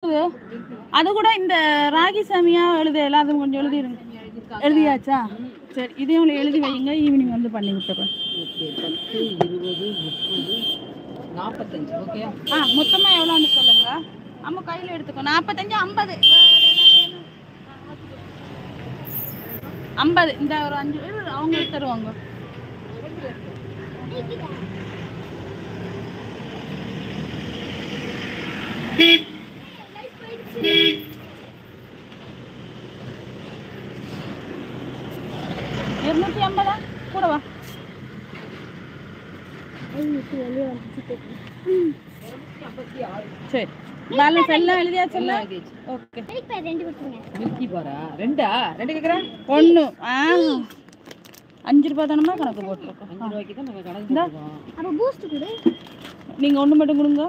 அது கூட இந்த ராகி சாமியா எழுத எல்லாத்தையும் கொஞ்சம் எழுதிருங்க. எழுதியாச்சா? சரி, இதையும் எழுதி வைங்க. ஈவினிங் வந்து பண்ணி விட்டுறேன். 10, 20, 30, 45. ஓகே. மொத்தமாக எவ்வளோன்னு சொல்லுங்க. நம்ம கையில் எடுத்துக்கோ. 45, 50. 50. இந்த ஒரு 5 பேர் அவங்களுக்கு தருவாங்க. கூடவா? சரி, பேலன்ஸ் எல்லாம் எழுதியாச்சுல்ல? ஓகே. மில்கி பாரா? ரெண்டா? ரெண்டு கேக்குறேன். 1 5 ரூபாய் தானமா கணக்கு போட்டுருக்கோம். 5 ரூபாய்க்கு தான் நம்ம கணக்கு போட்டுருக்கோம். அப்ப பூஸ்ட் கொடு. நீங்க ஒண்ணு மட்டும் கொடுங்க.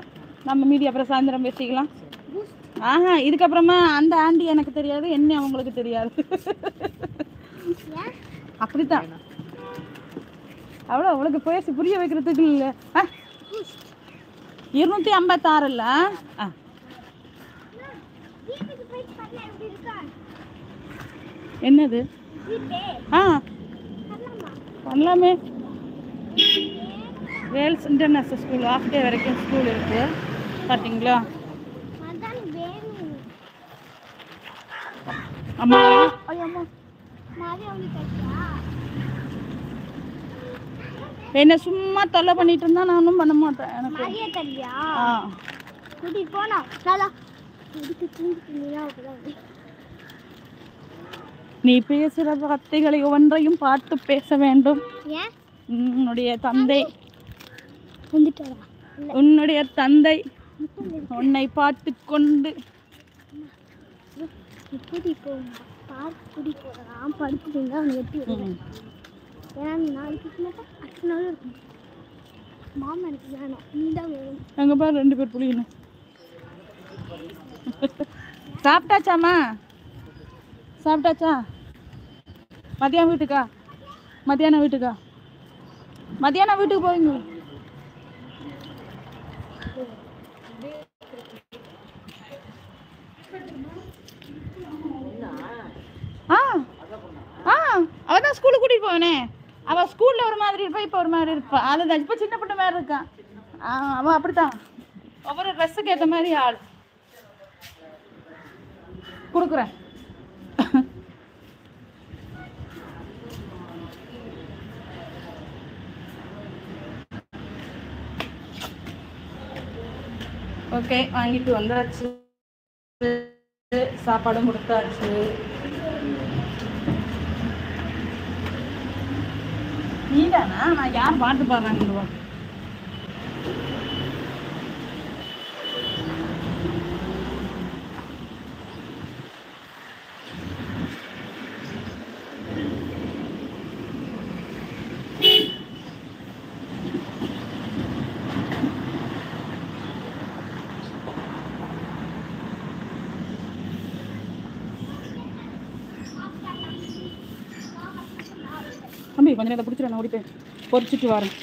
நம்ம மீதி அப்புறம் சாயந்தரம் பேசிக்கலாம். இதுக்கப்புறமா அந்த ஆண்டி எனக்கு தெரியாது, என்ன அவங்களுக்கு தெரியாது. அப்படித்தான். அவ்வளோ அவளுக்கு பேசி புரிய வைக்கிறதுக்கு இல்லை. 256 இல்ல? என்னது? பண்ணலாமே. வேல்ஸ் இன்டர்நேஷனல் ஸ்கூல் ஆஃப் டே வரைக்கும் ஸ்கூல் இருக்கு. பார்த்தீங்களா? அம்மா என்ன சும்மா தொல்லை பண்ணிட்டு இருந்தா நானும் பண்ண மாட்டேன். எனக்கு நீ பேசுற வார்த்தைகளை ஒவ்வொன்றையும் பார்த்து பேச வேண்டும். உன்னுடைய தந்தை உன்னை பார்த்து கொண்டு அங்க பாரு 2 பேர் புளியணும். சாப்பிட்டாச்சாமா? சாப்பிட்டாச்சா? மத்தியானம் வீட்டுக்கா? மத்தியானம் வீட்டுக்கு போவீங்க. அவதான் ஸ்கூலுக்கு கூட்டிட்டு போவனே. அவ ஸ்கூல்ல ஒரு மாதிரி இருப்பா, இப்ப ஒரு மாதிரி இருப்பா. அதுதான் இப்ப சின்ன பொண்ணு மாதிரி இருக்கான். அவன் அப்படித்தான். ஒவ்வொரு ட்ரெஸ்ஸுக்கு ஏற்ற மாதிரி ஆள் கொடுக்குறேன். ஓகே, வாங்கிட்டு வந்தாச்சு. சாப்பாடும் கொடுத்தாச்சு. நீதானா? நான் யார் பாட்டு பாடுறாங்க? தம்பி கொஞ்சம் நேரம் பிடிச்சிட, நான் ஓடி போய் பொறிச்சிட்டு வரேன்.